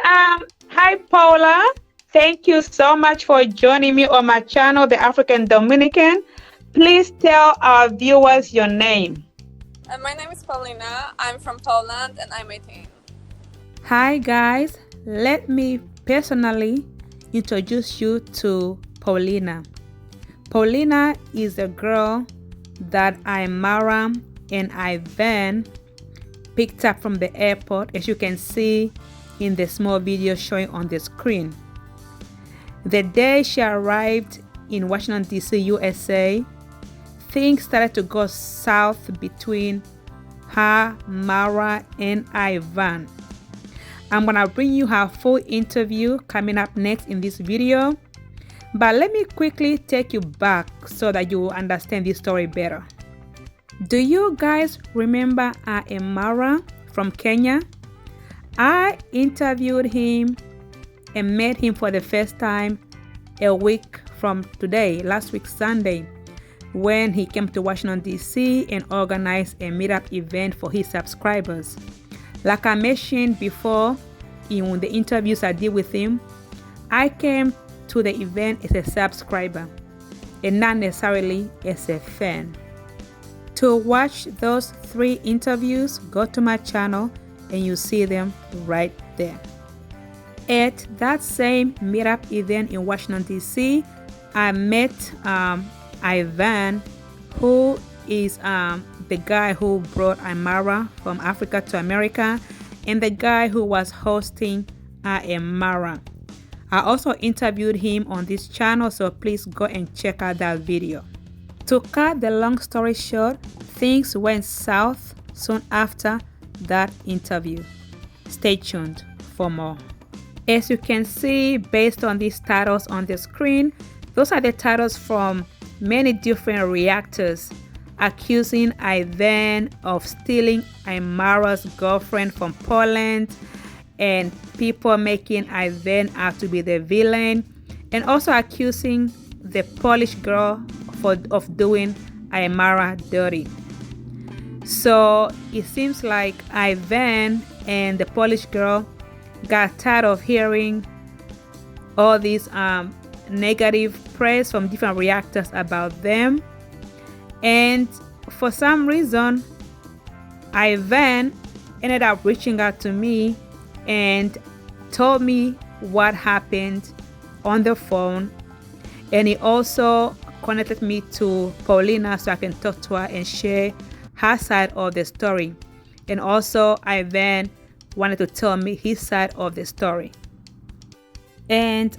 Hi, Paula. Thank you so much for joining me on my channel, The African Dominican. Please tell our viewers your name. My name is Paulina. I'm from Poland and I'm 18. Hi guys, let me personally introduce you to Paulina. Paulina is a girl that Mara and Ivan picked up from the airport, as you can see in the small video showing on the screen. The day she arrived in Washington, D.C., USA, things started to go south between her, Mara, and Ivan. I'm gonna bring you her full interview coming up next in this video, but let me quickly take you back so that you will understand this story better. Do you guys remember Mara from Kenya? I interviewed him and met him for the first time a week from today, last week Sunday, when he came to Washington, D.C. and organized a meetup event for his subscribers. Like I mentioned before in the interviews I did with him, I came to the event as a subscriber and not necessarily as a fan. To watch those 3 interviews, go to my channel and you see them right there. At that same meetup event in Washington, D.C., I met Ivan, who is the guy who brought Mara from Africa to America and the guy who was hosting Mara. I also interviewed him on this channel, so please go and check out that video. To cut the long story short, things went south soon after that interview. Stay tuned for more. As you can see, based on these titles on the screen, those are the titles from many different reactors accusing Ivan of stealing Mara's girlfriend from Poland, and people making Ivan out to be the villain, and also accusing the Polish girl of doing Mara dirty. So it seems like Ivan and the Polish girl got tired of hearing all these negative praise from different reactors about them, and for some reason Ivan ended up reaching out to me and told me what happened on the phone, and he also connected me to Paulina so I can talk to her and share her side of the story, and also Ivan wanted to tell me his side of the story. And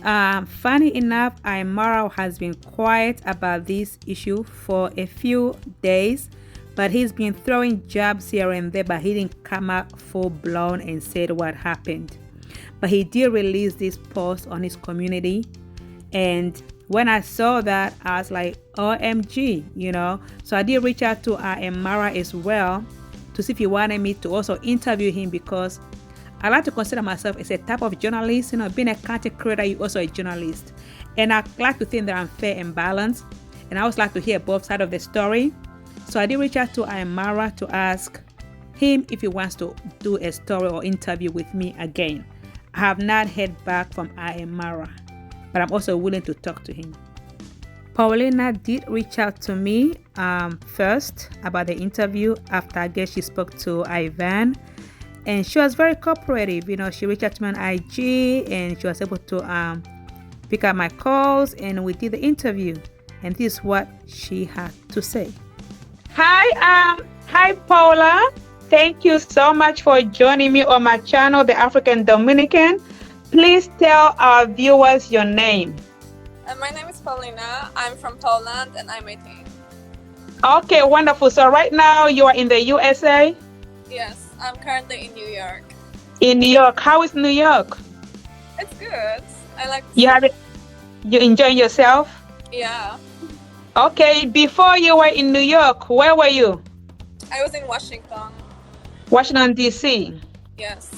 funny enough, Mara has been quiet about this issue for a few days, but he's been throwing jabs here and there, but he didn't come out full blown and said what happened. But he did release this post on his community, and when I saw that, I was like, OMG, you know. So I did reach out to Mara as well to see if he wanted me to also interview him, because I like to consider myself as a type of journalist. You know, being a content creator, you're also a journalist. And I like to think that I'm fair and balanced. And I always like to hear both sides of the story. So I did reach out to Mara to ask him if he wants to do a story or interview with me again. I have not heard back from Mara, but I'm also willing to talk to him. Paulina did reach out to me first about the interview after I guess she spoke to Ivan. And she was very cooperative. You know, she reached out to me on IG and she was able to pick up my calls, and we did the interview. And this is what she had to say. Hi, Paula. Thank you so much for joining me on my channel, The African Dominican. Please tell our viewers your name. My name is Paulina. I'm from Poland and I'm 18. Okay, wonderful. So right now you are in the USA? Yes, I'm currently in New York. In New York. How is New York? It's good. I like You enjoying yourself? Yeah. Okay, before you were in New York, where were you? I was in Washington. Washington, D.C. Yes.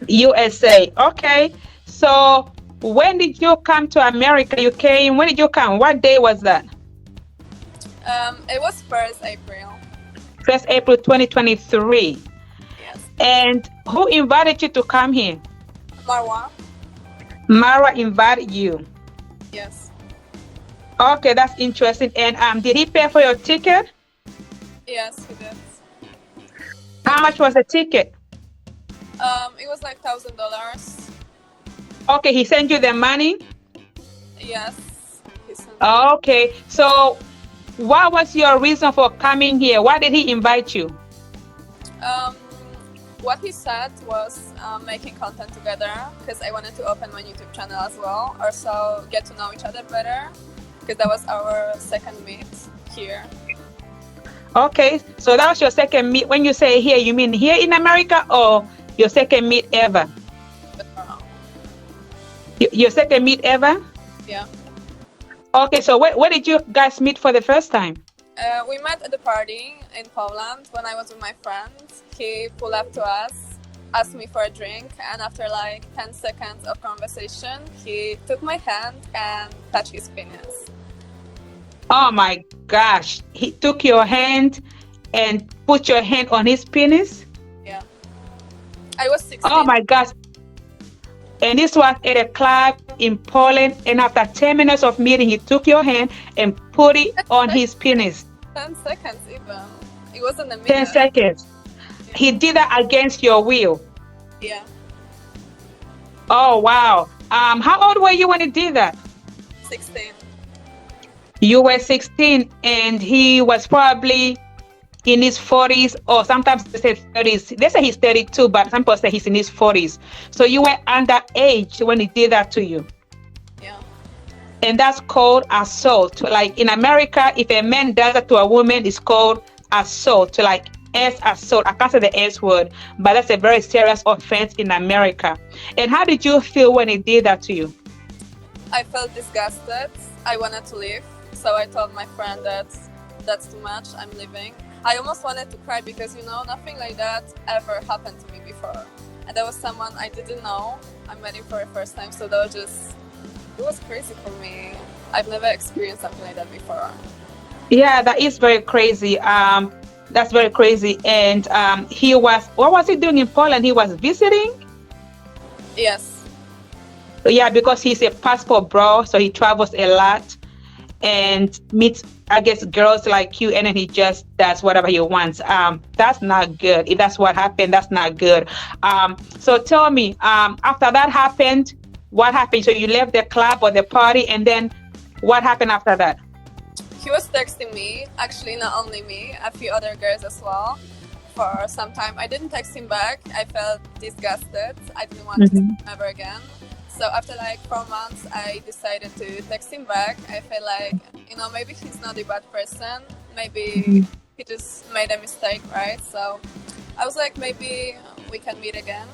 USA. Okay. So when did you come to America? You came, when did you come? What day was that? It was 1st April. 1st April 2023. Yes. And who invited you to come here? Marwa. Mara invited you. Yes. Okay, that's interesting. And did he pay for your ticket? Yes, he did. How And much was the ticket? it was like $1,000. Okay, he sent you the money. Yes, he sent me. Okay, so what was your reason for coming here? Why did he invite you? Um, what he said was making content together because I wanted to open my YouTube channel as well, also get to know each other better because that was our second meet here. Okay, so that was your second meet. When you say here, you mean here in America or your second meet ever? Your second meet ever? Yeah. Okay, so where did you guys meet for the first time? We met at the party in Poland when I was with my friend. He pulled up to us, asked me for a drink, and after like 10 seconds of conversation, he took my hand and touched his penis. Oh my gosh, he took your hand and put your hand on his penis? Yeah. I was Oh 16. my gosh. And this was at a club in Poland. And after 10 minutes of meeting, he took your hand and put it on his penis. 10 seconds even. It wasn't a 10 minute. seconds. Yeah. He did that against your will. Yeah. Oh, wow. How old were you when he did that? 16. You were 16 and he was probably in his 40s, or sometimes they say 30s. They say he's 32, but some people say he's in his 40s. So you were underage when he did that to you. Yeah. And that's called assault. Like in America, if a man does that to a woman, it's called assault. Like assault. I can't say the S word, but that's a very serious offense in America. And how did you feel when he did that to you? I felt disgusted. I wanted to leave. So I told my friend that that's too much. I'm leaving. I almost wanted to cry because, nothing like that ever happened to me before. And there was someone I didn't know. I met him for the first time. So that was it was crazy for me. I've never experienced something like that before. Yeah, that is very crazy. That's very crazy. And what was he doing in Poland? He was visiting? Yes. Yeah, because he's a passport bro, so he travels a lot and meets, I guess, girls like you, and then he just does whatever he wants. That's not good. If that's what happened, that's not good. So tell me, after that happened, what happened? So you left the club or the party, and then what happened after that? He was texting me, actually not only me, a few other girls as well. For some time, I didn't text him back. I felt disgusted. I didn't want to text him ever again. So after like 4 months, I decided to text him back. I felt like, maybe he's not a bad person. Maybe he just made a mistake, right? So I was like, maybe we can meet again.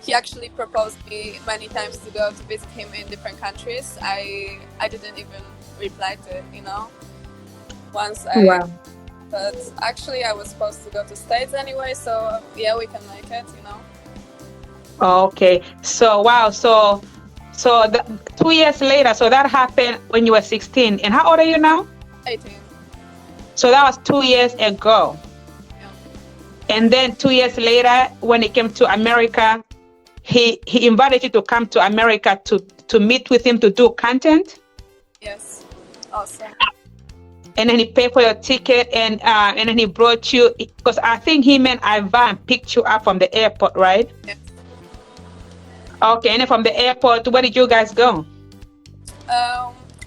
He actually proposed me many times to go to visit him in different countries. I didn't even reply to it, Once Wow. But actually I was supposed to go to States anyway, so yeah, we can make it, Okay. So wow. So 2 years later. So that happened when you were 16. And how old are you now? 18. So that was 2 years ago. Yeah. And then 2 years later, when he came to America, he invited you to come to America to meet with him to do content. Yes. Awesome. And then he paid for your ticket, and then he brought you, because I think him and Ivan picked you up from the airport, right? Yes. Okay, and then from the airport, where did you guys go?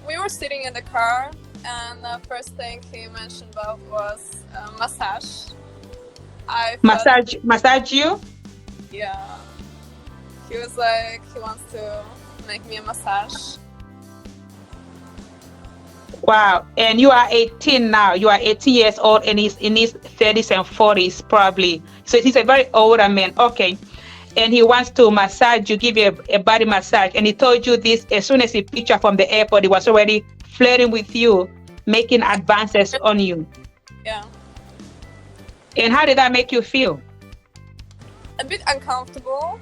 We were sitting in the car, and the first thing he mentioned about was massage. Massage you? Yeah. He was like, he wants to make me a massage. Wow. And you are 18 now. You are 18 years old, and he's in his 30s and 40s probably. So he's a very older man. Okay. And he wants to massage you, give you a body massage. And he told you this as soon as he picked you up from the airport. He was already flirting with you, making advances on you. Yeah. And how did that make you feel? A bit uncomfortable.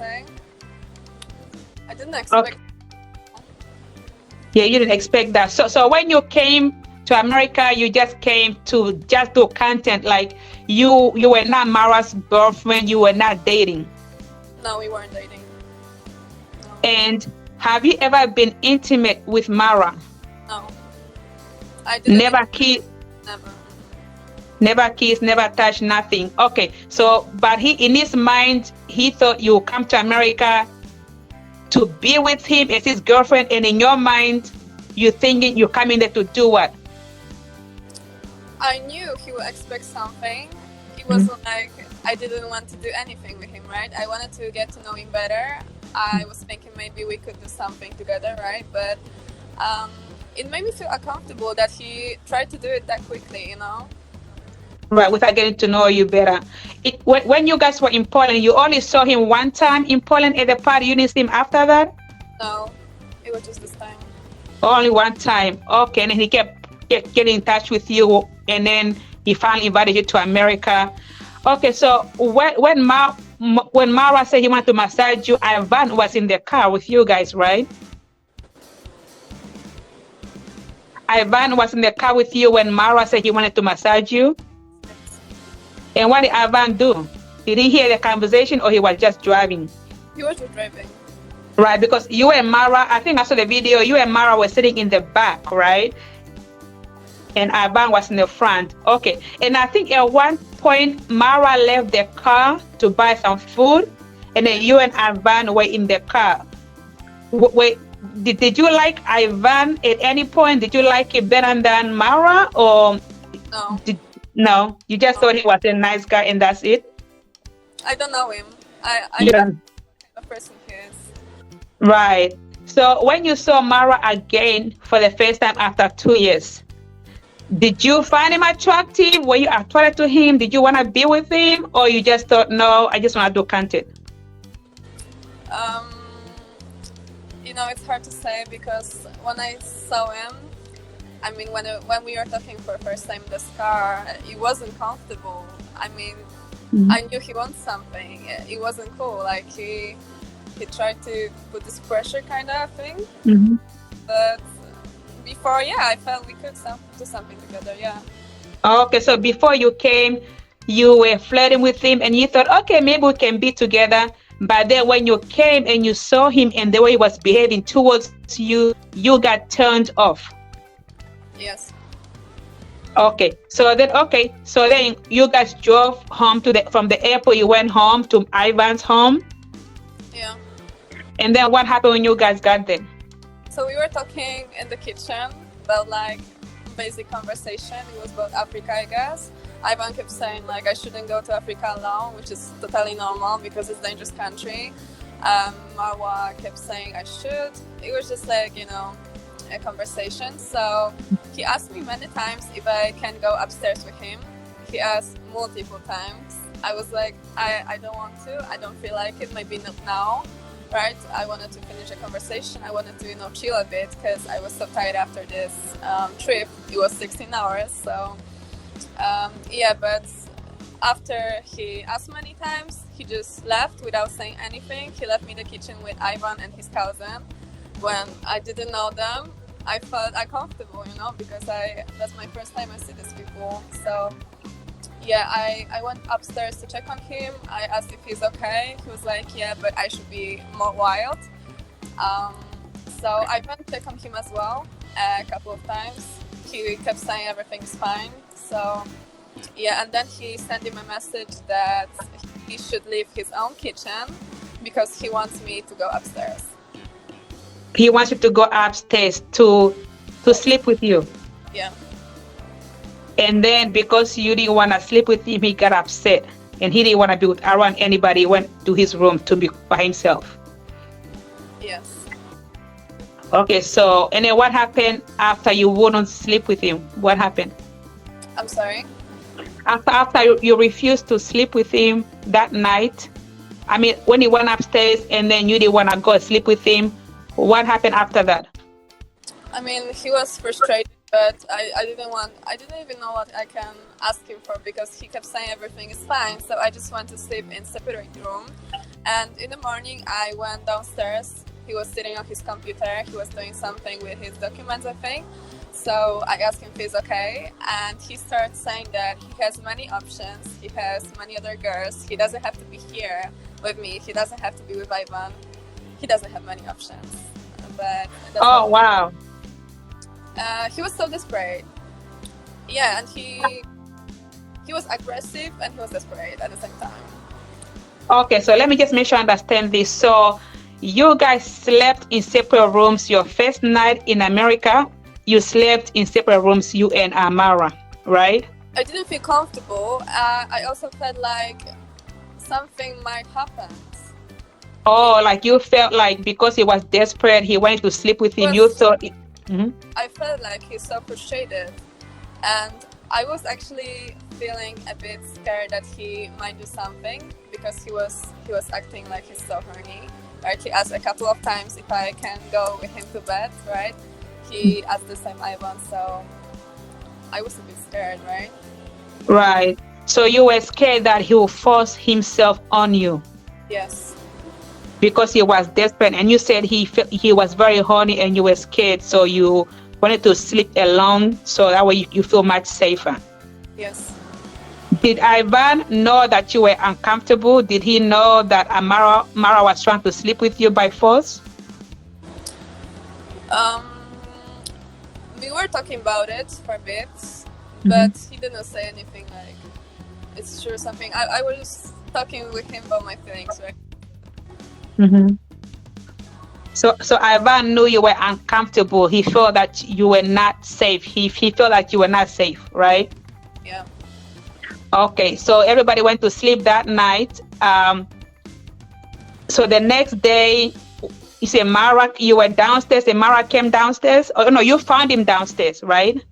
I didn't expect. Okay. Yeah, you didn't expect that. So when you came to America, you just came to just do content. Like you were not Mara's girlfriend. You were not dating. No, we weren't dating. No. And have you ever been intimate with Mara? No. I didn't. Never kiss, Never. never touch, nothing. Okay, so but he in his mind he thought you would come to America to be with him as his girlfriend, and in your mind you thinking you're coming there to do what? I knew he would expect something. It wasn't like I didn't want to do anything with him, right? I wanted to get to know him better. I was thinking maybe we could do something together, right? But it made me feel uncomfortable that he tried to do it that quickly, you know? Right, without getting to know you better. When you guys were in Poland, you only saw him one time in Poland at the party. You didn't see him after that? No, it was just this time. Only one time. Okay, and then he kept getting in touch with you, and then he finally invited you to America. Okay, so when Mara said he wanted to massage you, Ivan was in the car with you guys, right? Ivan was in the car with you when Mara said he wanted to massage you. And what did Ivan do? Did he hear the conversation, or he was just driving? He was just driving. Right, because you and Mara, I think I saw the video, you and Mara were sitting in the back, right? And Ivan was in the front. Okay. And I think at one point, Mara left the car to buy some food, and then you and Ivan were in the car. Wait, did you like Ivan at any point? Did you like him better than Mara, or No? No, you just thought he was a nice guy and that's it? I don't know him. I Yeah. don't know the person he is. Right. So when you saw Mara again for the first time after 2 years, did you find him attractive? Were you attracted to him? Did you want to be with him, or you just thought, no, I just want to do content? You know, it's hard to say because when I saw him, I mean, when we were talking for the first time in this car, it wasn't comfortable. I mean, I knew he wants something. It wasn't cool. Like he tried to put this pressure kind of thing. But before, yeah, I felt we could do something together. Yeah. Okay, so before you came, you were flirting with him, and you thought, okay, maybe we can be together. But then when you came and you saw him and the way he was behaving towards you, you got turned off. Yes. Okay. So then you guys drove home from the airport. You went home to Ivan's home. Yeah. And then what happened when you guys got there? So we were talking in the kitchen about like basic conversation. It was about Africa, I guess. Ivan kept saying like I shouldn't go to Africa alone, which is totally normal because it's a dangerous country. Marwa kept saying I should. It was just like, you know, a conversation. So he asked me many times if I can go upstairs with him. He asked multiple times. I was like, I don't want to. I don't feel like it. Maybe not now, right? I wanted to finish a conversation. I wanted to, you know, chill a bit because I was so tired after this trip. It was 16 hours. So yeah, but after he asked many times, he just left without saying anything. He left me in the kitchen with Ivan and his cousin. When I didn't know them, I felt uncomfortable, you know, because that's my first time I see these people. So yeah, I went upstairs to check on him. I asked if he's okay. He was like, yeah, but I should be more wild. So I went to check on him as well a couple of times. He kept saying everything's fine. So yeah, and then he sent him a message that he should leave his own kitchen because he wants me to go upstairs. He wants you to go upstairs to sleep with you. Yeah. And then because you didn't want to sleep with him, he got upset. And he didn't want to be around anybody. He went to his room to be by himself. Yes. Okay, so, and then what happened after you wouldn't sleep with him? What happened? I'm sorry? After you refused to sleep with him that night, I mean, when he went upstairs and then you didn't want to go sleep with him, what happened after that? I mean, he was frustrated, but I didn't even know what I can ask him for because he kept saying everything is fine. So I just went to sleep in separate room. And in the morning, I went downstairs. He was sitting on his computer. He was doing something with his documents, I think. So I asked him if he's okay. And he started saying that he has many options. He has many other girls. He doesn't have to be here. with me. He doesn't have to be with Ivan. He doesn't have many options. But that's Oh, wow. he was so desperate. Yeah, and he was aggressive and he was desperate at the same time. Okay, so let me just make sure I understand this. So you guys slept in separate rooms your first night in America. You slept in separate rooms, you and Amara, right? I didn't feel comfortable. I also felt like something might happen. Oh, like you felt like because he was desperate, he wanted to sleep with him. You thought. I felt like he's so frustrated, and I was actually feeling a bit scared that he might do something because he was acting like he's so horny. Right? He asked a couple of times if I can go with him to bed. Right? He asked the same Ivan, so I was a bit scared. Right? Right. So you were scared that he will force himself on you. Yes. Because he was desperate, and you said he was very horny, and you were scared, so you wanted to sleep alone, so that way you feel much safer. Yes. Did Ivan know that you were uncomfortable? Did he know that Mara was trying to sleep with you by force? We were talking about it for a bit, but he didn't say anything like it's true something. I was talking with him about my feelings, right? So Ivan knew you were uncomfortable. He felt that you were not safe. He felt that you were not safe, right? Yeah. Okay, so everybody went to sleep that night. So the next day, you say Mara, you were downstairs and Mara came downstairs? Oh no, you found him downstairs, right?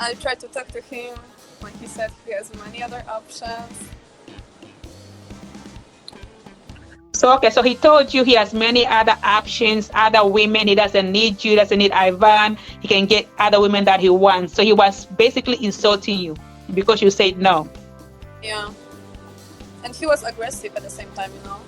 I tried to talk to him when he said he has many other options. So okay, so he told you he has many other options, other women. He doesn't need you, doesn't need Ivan. He can get other women that he wants. So he was basically insulting you because you said no. Yeah. And he was aggressive at the same time, you know.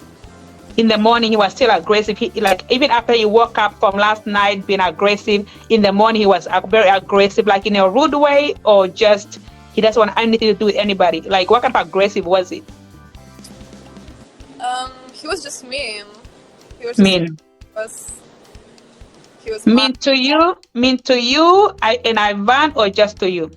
In the morning, he was still aggressive. Like even after he woke up from last night being aggressive, in the morning he was very aggressive, like in a rude way, or just he doesn't want anything to do with anybody. Like what kind of aggressive was it? He was just mean. He was mean. He was mean mad. to you? Mean to you and Ivan, or just to you?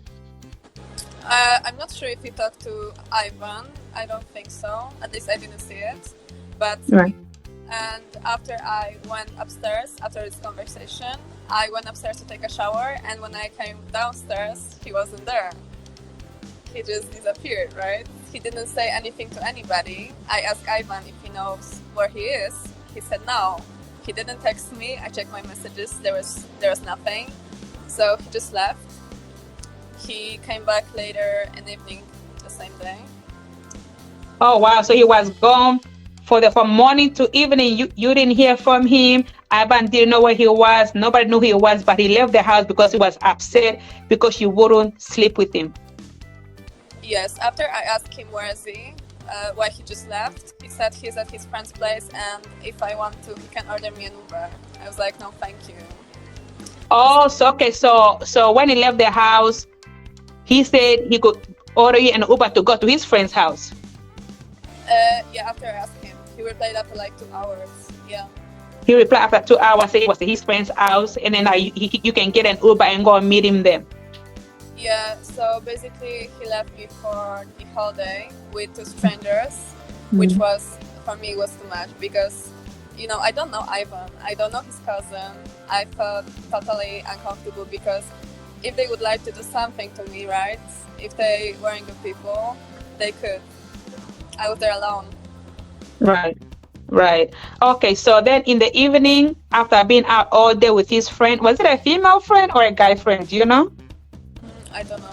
I'm not sure if he talked to Ivan. I don't think so. At least I didn't see it. But right. And after I went upstairs, after this conversation, I went upstairs to take a shower, and when I came downstairs, he wasn't there. He just disappeared, right? He didn't say anything to anybody. I asked Ivan if he knows where he is. He said no. He didn't text me. I checked my messages. There was nothing. So he just left. He came back later in the evening the same day. Oh wow! So he was gone from morning to evening. You didn't hear from him. Ivan didn't know where he was. Nobody knew who he was, but he left the house because he was upset because you wouldn't sleep with him. Yes. After I asked him where is he, why he just left, he said he's at his friend's place, and if I want to, he can order me an Uber. I was like, no, thank you. Oh, so okay. So when he left the house, he said he could order you an Uber to go to his friend's house. Yeah, after I asked him, he replied after like 2 hours. Yeah. He replied after 2 hours, saying it was his friend's house, and then you can get an Uber and go and meet him there. Yeah, so basically he left me for the whole day with two strangers, which was, for me, was too much because, you know, I don't know Ivan, I don't know his cousin. I felt totally uncomfortable because if they would like to do something to me, right, if they weren't good people, they could. I was there alone. Right. Okay, so then in the evening, after being out all day with his friend, was it a female friend or a guy friend? Do you know? I don't know.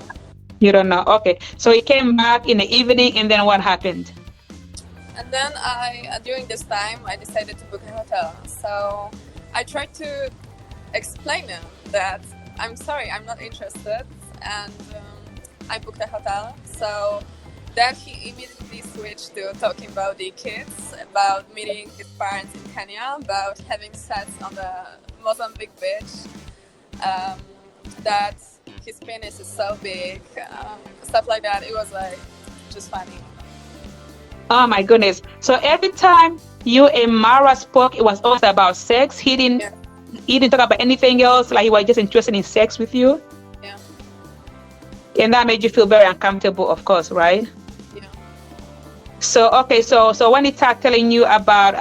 You don't know? Okay. So he came back in the evening, and then what happened? And then during this time, I decided to book a hotel. So I tried to explain him that I'm sorry, I'm not interested, and I booked a hotel. So then he immediately switched to talking about the kids, about meeting his parents in Kenya, about having sex on the Mozambique beach, that his penis is so big, stuff like that. It was like just funny. Oh my goodness. So every time you and Mara spoke, it was always about sex. Yeah, He didn't talk about anything else, like he was just interested in sex with you. yeah, And that made you feel very uncomfortable, of course, right? yeah. So okay, so when he started telling you about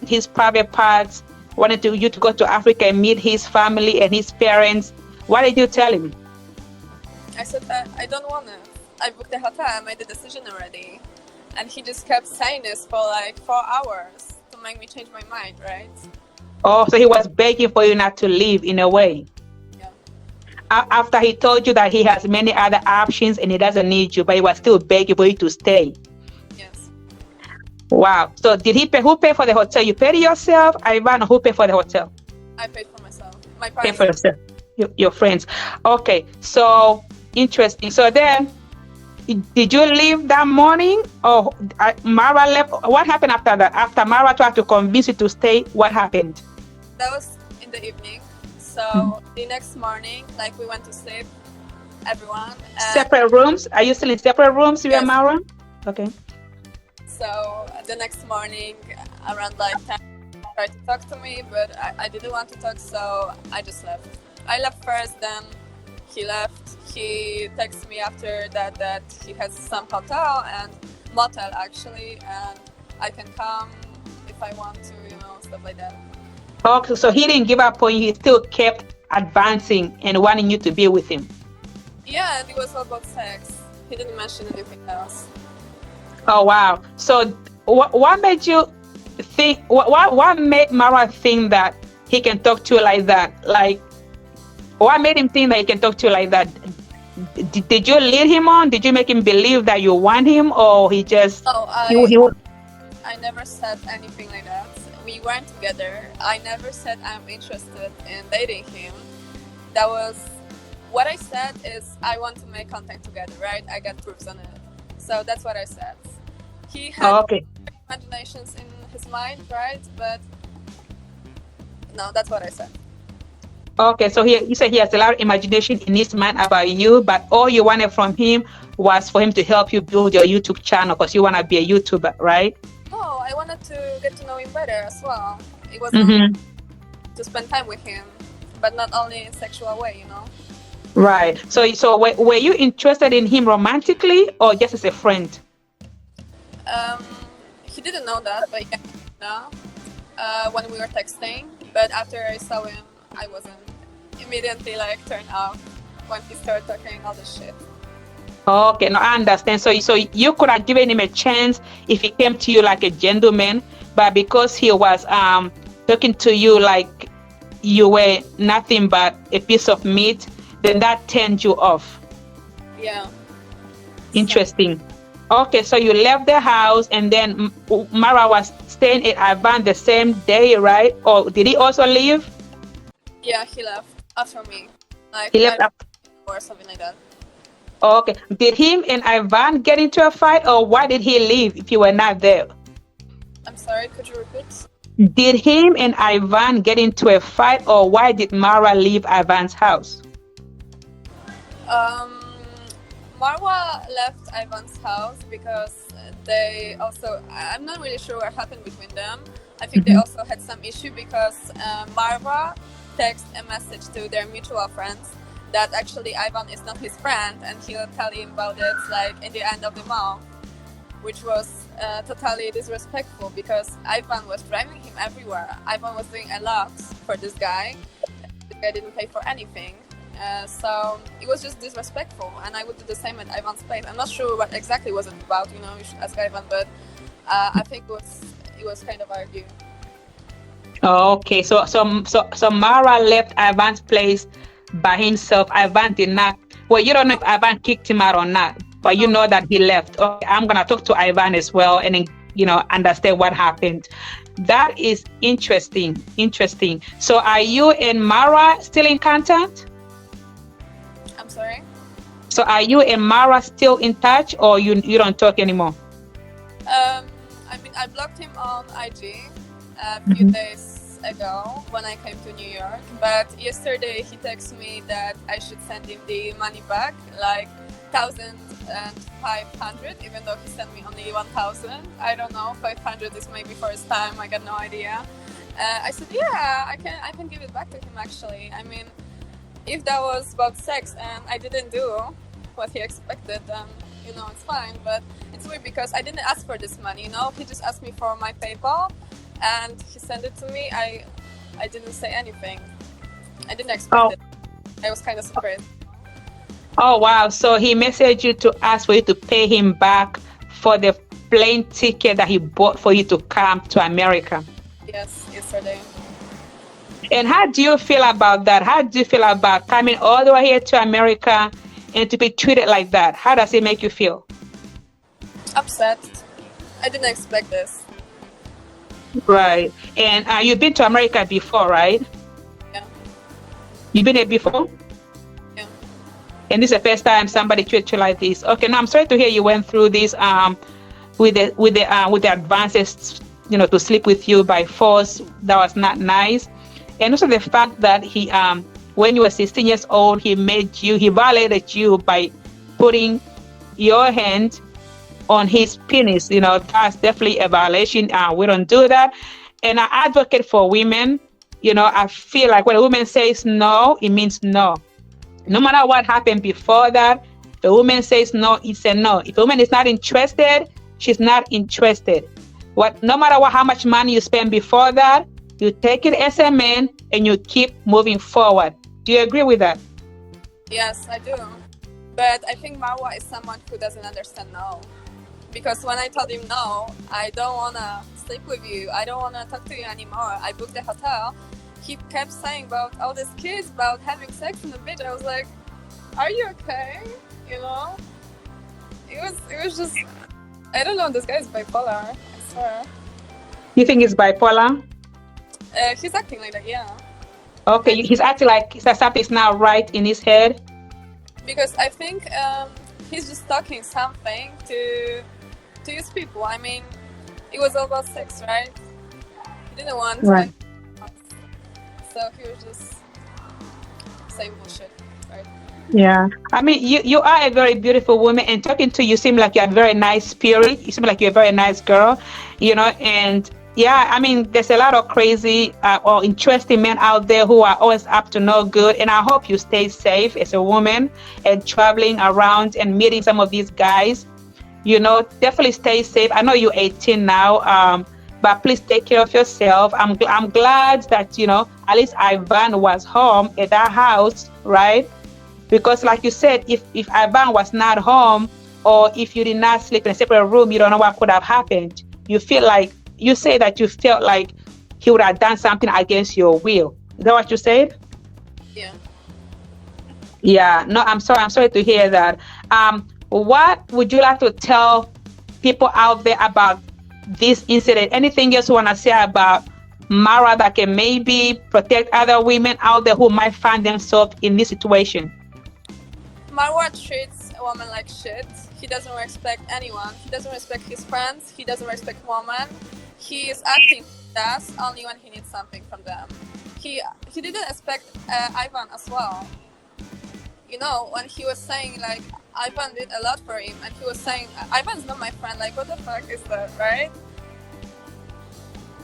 his private parts, wanted you to go to Africa and meet his family and his parents, what did you tell him? I said I don't want it. I booked the hotel. I made the decision already, and he just kept saying this for like 4 hours to make me change my mind. Right? Oh, so he was begging for you not to leave in a way. Yeah. After he told you that he has many other options and he doesn't need you, but he was still begging for you to stay. Yes. Wow. So did he pay? Who paid for the hotel? You paid yourself, Ivan, or who paid for the hotel? I paid for myself. My Pay parents. for yourself. Your friends. Okay. So interesting. So then, did you leave that morning, or Mara left? What happened after that? After Mara tried to convince you to stay, what happened? That was in the evening. So the next morning, like we went to sleep, everyone, and Separate rooms? Are you still in separate rooms, you and yes. Mara? Okay. So the next morning, around like 10, he tried to talk to me, but I didn't want to talk, so I just left. I left first, then he left. He texted me after that he has some hotel and motel actually, and I can come if I want to, stuff like that. Okay, so he didn't give up on you. He still kept advancing and wanting you to be with him. Yeah, and it was all about sex. He didn't mention anything else. Oh wow! So what made you think? What made Mara think that he can talk to you like that? Like, what made him think that he can talk to you like that? Did you lead him on? Did you make him believe that you want him, or he just Oh, he I never said anything like that. We weren't together. I never said I'm interested in dating him. That was what I said is I want to make contact together, right? I got proofs on it. So that's what I said. He had okay? imaginations in his mind, right? But no, that's what I said. Okay, so you said he has a lot of imagination in his mind about you, but all you wanted from him was for him to help you build your YouTube channel because you want to be a YouTuber, right? No, I wanted to get to know him better as well. It was Mm-hmm. to spend time with him, but not only in sexual way, Right. So were you interested in him romantically or just as a friend? Um, he didn't know that, but yeah, no. When we were texting, but after I saw him, I wasn't immediately like turned off when he started talking all this shit. Okay, no, I understand. So you could have given him a chance if he came to you like a gentleman, but because he was talking to you like you were nothing but a piece of meat, then that turned you off. Yeah. Interesting. Okay, so you left the house and then Mara was staying at Ivan the same day, right? Or did he also leave? Yeah, he left after me, like He left right up. or something like that. Okay. Did him and Ivan get into a fight or why did he leave if you were not there? I'm sorry, could you repeat? Did him and Ivan get into a fight or why did Mara leave Ivan's house? Marwa left Ivan's house because they also, I'm not really sure what happened between them. I think they also had some issue because Marwa texted a message to their mutual friends that actually Ivan is not his friend and he'll tell him about it like in the end of the month, which was totally disrespectful because Ivan was driving him everywhere. Ivan was doing a lot for this guy. The guy didn't pay for anything. So it was just disrespectful, and I would do the same at Ivan's place. I'm not sure what exactly was it about, you should ask Ivan, but I think it was kind of arguing. Okay, so Mara left Ivan's place by himself. Ivan did not. Well, you don't know if Ivan kicked him out or not, but you know that he left. Okay, I'm gonna talk to Ivan as well, and then understand what happened. That is interesting. Interesting. So, are you and Mara still in contact? I'm sorry. So, are you and Mara still in touch, or you don't talk anymore? I mean, I blocked him on IG a few days ago when I came to New York, but yesterday he texted me that I should send him the money back, like 1,500, even though he sent me only 1,000. I don't know, 500 is maybe for his time. I got no idea. I said, yeah, I can give it back to him. Actually, I mean, if that was about sex and I didn't do what he expected, then it's fine. But it's weird because I didn't ask for this money. He just asked me for my PayPal, and he sent it to me. I didn't say anything. I didn't expect it. I was kind of surprised. Oh, wow. So he messaged you to ask for you to pay him back for the plane ticket that he bought for you to come to America. Yes, yesterday. And how do you feel about that? How do you feel about coming all the way here to America and to be treated like that? How does it make you feel? Upset. I didn't expect this. Right. And you've been to America before, right? Yeah. You've been there before? Yeah. And this is the first time somebody treated you like this. Okay, now I'm sorry to hear you went through this with the advances, to sleep with you by force. That was not nice. And also the fact that he when you were 16 years old, he violated you by putting your hand on his penis. That's definitely a violation. We don't do that. And I advocate for women. I feel like when a woman says no, it means no. No matter what happened before that, if a woman says no, it's a no. If a woman is not interested, she's not interested. No matter how much money you spend before that, you take it as a man and you keep moving forward. Do you agree with that? Yes, I do. But I think Marwa is someone who doesn't understand no. Because when I told him no, I don't want to sleep with you, I don't want to talk to you anymore, I booked the hotel, he kept saying about all these kids, about having sex in the beach. I was like, are you okay? It was just, I don't know, this guy is bipolar, I swear. You think he's bipolar? He's acting like that, yeah. Okay, he's acting like something's not right in his head. Because I think he's just talking something to his people. I mean, it was all about sex, right? He didn't want right. So he was just saying bullshit, right? Yeah. I mean, you are a very beautiful woman, and talking to you seem like you have a very nice spirit. You seem like you're a very nice girl, and yeah, I mean, there's a lot of crazy or interesting men out there who are always up to no good. And I hope you stay safe as a woman and traveling around and meeting some of these guys. Definitely stay safe. I know you're 18 now, but please take care of yourself. I'm glad that, at least Ivan was home at that house, right? Because like you said, if Ivan was not home, or if you did not sleep in a separate room, you don't know what could have happened. You say that you felt like he would have done something against your will. Is that what you said? Yeah. Yeah. No, I'm sorry to hear that. What would you like to tell people out there about this incident? Anything else you want to say about Mara that can maybe protect other women out there who might find themselves in this situation? Marwa treats a woman like shit. He doesn't respect anyone. He doesn't respect his friends. He doesn't respect women. He is acting fast only when he needs something from them. He didn't expect Ivan as well. When he was saying like Ivan did a lot for him, and he was saying Ivan's not my friend. Like, what the fuck is that, right?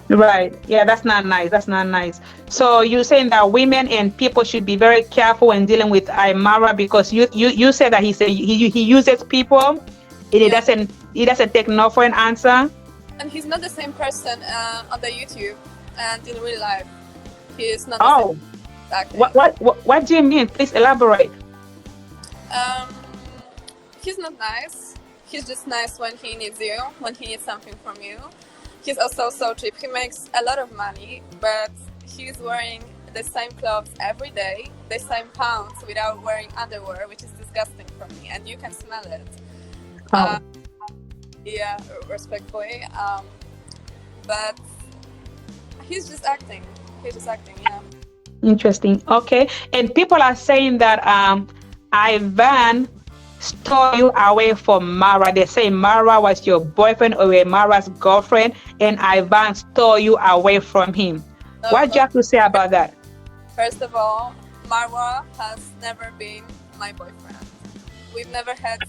Right. Yeah, that's not nice. That's not nice. So you're saying that women and people should be very careful when dealing with Mara, because you said that he uses people and he doesn't take no for an answer. And he's not the same person on the YouTube and in real life. He is not. Oh. Exactly. What do you mean? Please elaborate. He's not nice. He's just nice when he needs you, when he needs something from you. He's also so cheap. He makes a lot of money, but he's wearing the same clothes every day, the same pants without wearing underwear, which is disgusting for me, and you can smell it. Oh. Yeah, respectfully. But he's just acting. Yeah. Interesting. Okay. And people are saying that Ivan stole you away from Mara. They say Mara was your boyfriend or Mara's girlfriend, and Ivan stole you away from him. What do you have to say about that? First of all, Marwa has never been my boyfriend. we've never had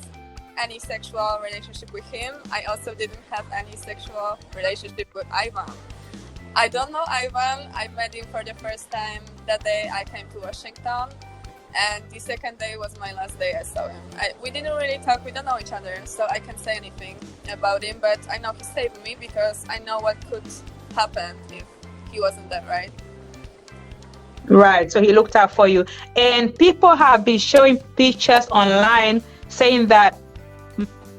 any sexual relationship with him. I also didn't have any sexual relationship with Ivan. I don't know Ivan. I met him for the first time that day I came to Washington, and the second day was my last day I saw him. We didn't really talk, we don't know each other, so I can't say anything about him, but I know he saved me because I know what could happen if he wasn't there, right? Right. So he looked out for you. And people have been showing pictures online saying that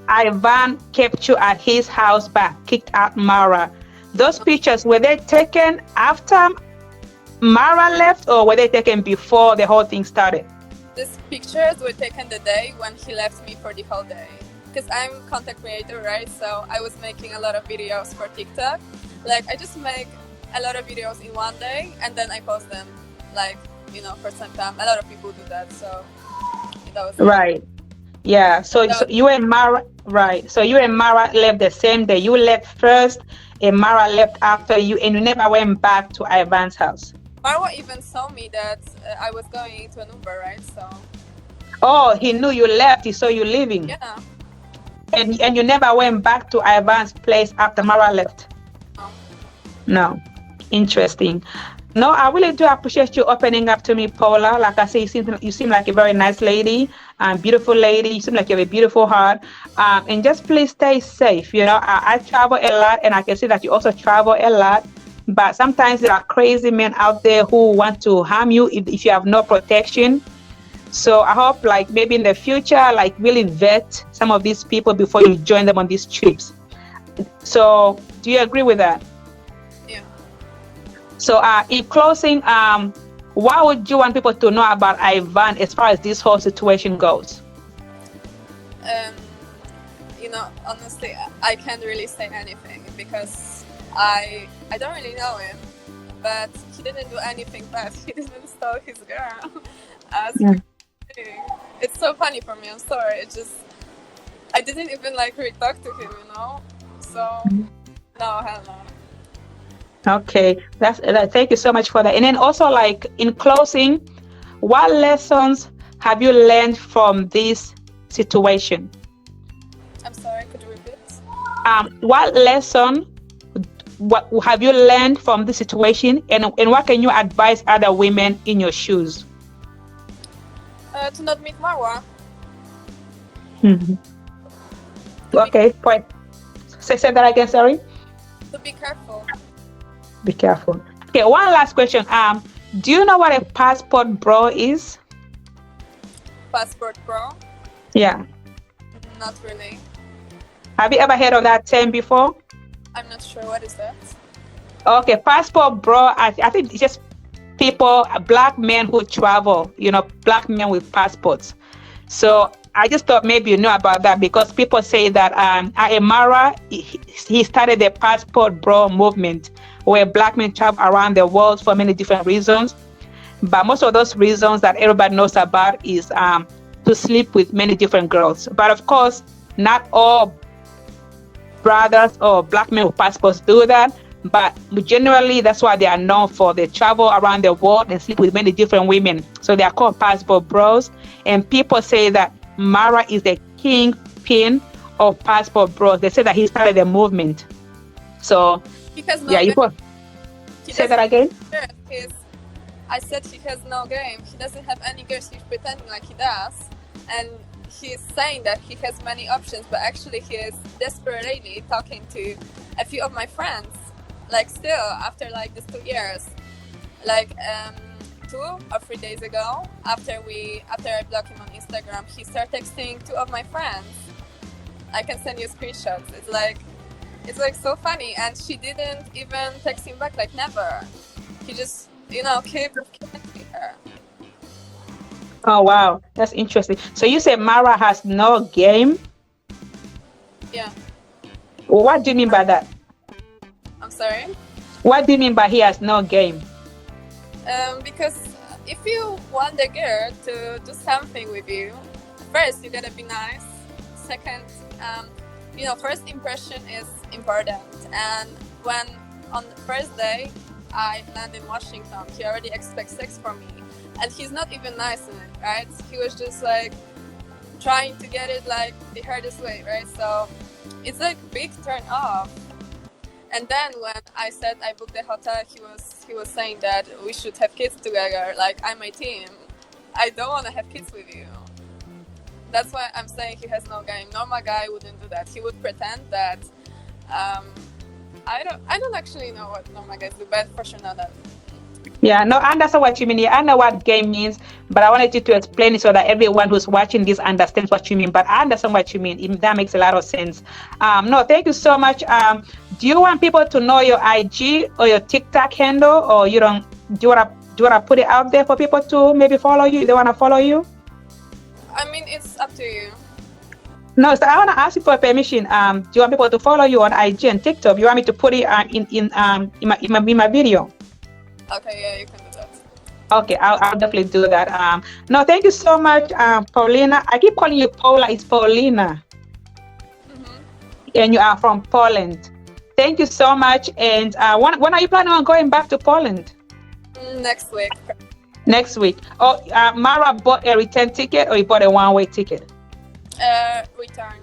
Ivan kept you at his house but kicked out Mara. Those pictures, were they taken after Mara left or were they taken before the whole thing started? These pictures were taken the day when he left me for the whole day. Because I'm content creator, right? So I was making a lot of videos for TikTok. Like, I just make a lot of videos in one day and then I post them, like, you know, for some time. A lot of people do that, so that was right. Yeah. So you and Mara, right? So you and Mara left the same day. You left first, and Mara left after you, and you never went back to Ivan's house. Marwa even saw me that I was going to an Uber, right? So. Oh, he knew you left. He saw you leaving. Yeah. And you never went back to Ivan's place after Mara left. No. No. Interesting. No, I really do appreciate you opening up to me, Paula. Like I say, you seem like a very nice lady, beautiful lady. You seem like you have a beautiful heart. And just please stay safe. You know, I travel a lot, and I can see that you also travel a lot. But sometimes there are crazy men out there who want to harm you if you have no protection. So I hope, like, maybe in the future, like, really vet some of these people before you join them on these trips. So do you agree with that? So in closing, what would you want people to know about Ivan as far as this whole situation goes? You know, honestly, I can't really say anything because I don't really know him, but he didn't do anything bad. He didn't steal his girl. It's so funny for me. I'm sorry. It just, I didn't even like really talk to him, you know. So no, hell no. Okay, thank you so much for that. And then also, like, in closing, what lessons have you learned from this situation? I'm sorry, could you repeat? What lesson have you learned from this situation, and what can you advise other women in your shoes? To not meet Marwa. Mm-hmm. Okay, point. Say that again, sorry. To be careful. Be careful. Okay, one last question. Do you know what a passport bro is? Passport bro? Yeah. Not really. Have you ever heard of that term before? I'm not sure. What is that? Okay, passport bro, I think it's just people, black men who travel, you know, black men with passports. So I just thought maybe you know about that because people say that Amara, he started the passport bro movement where black men travel around the world for many different reasons. But most of those reasons that everybody knows about is to sleep with many different girls. But of course, not all brothers or black men with passports do that. But generally, that's why they are known for. They travel around the world and sleep with many different women. So they are called passport bros. And people say that Mara is the kingpin of passport bros. They say that he started the movement. So, yeah, you go. Say that again? I said he has no game. He doesn't have any girls. He's pretending like he does. And he's saying that he has many options, but actually he is desperately talking to a few of my friends. Like still, after like these 2 years. Like 2 or 3 days ago, after I blocked him on Instagram, he started texting 2 of my friends. I can send you screenshots. It's like so funny, and she didn't even text him back, like never. He just, you know, kept texting her. Oh wow, that's interesting. So you say Mara has no game? Yeah. What do you mean by that? I'm sorry? What do you mean by he has no game? Because if you want the girl to do something with you, first you gotta be nice. Second, you know, first impression is important. And when on the first day I land in Washington, he already expects sex from me, and he's not even nice in it, right? He was just like trying to get it like the hardest way, right? So it's like big turn off. And then when I said I booked the hotel, he was saying that we should have kids together. Like, I'm 18. I don't want to have kids with you. That's why I'm saying he has no game. Normal guy wouldn't do that. He would pretend that. I don't actually know what normal guys do, but for sure not that. Yeah, no, I understand what you mean. Yeah, I know what game means, but I wanted you to explain it so that everyone who's watching this understands what you mean. But I understand what you mean. That makes a lot of sense. No, thank you so much. Do you want people to know your IG or your TikTok handle, or you don't? Do you wanna put it out there for people to maybe follow you? They wanna follow you? I mean, it's up to you. No, so I wanna ask you for permission. Do you want people to follow you on IG and TikTok? You want me to put it in my video? Okay, yeah, you can do that. Okay, I'll definitely do that. No, thank you so much, Paulina. I keep calling you Paula. It's Paulina, and you are from Poland. Thank you so much. And when are you planning on going back to Poland? Next week. Next week. Oh, Mara bought a return ticket, or you bought a one-way ticket? Return.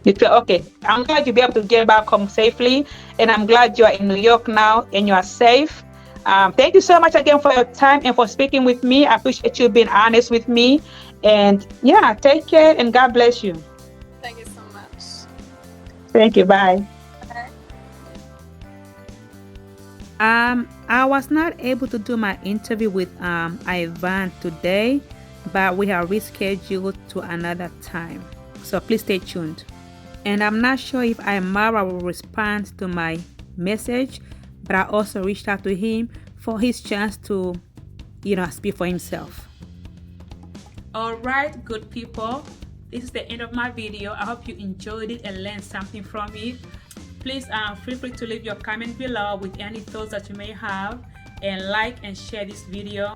Okay, I'm glad you'll be able to get back home safely, and I'm glad you are in New York now and you are safe. Thank you so much again for your time and for speaking with me. I appreciate you being honest with me. And yeah, take care and God bless you. Thank you so much. Thank you. Bye. Bye. I was not able to do my interview with Ivan today, but we have rescheduled to another time. So please stay tuned. And I'm not sure if Imara will respond to my message, but I also reached out to him for his chance to, speak for himself. All right, good people. This is the end of my video. I hope you enjoyed it and learned something from it. Please feel free to leave your comment below with any thoughts that you may have, and like and share this video.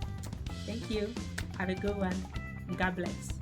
Thank you. Have a good one. God bless.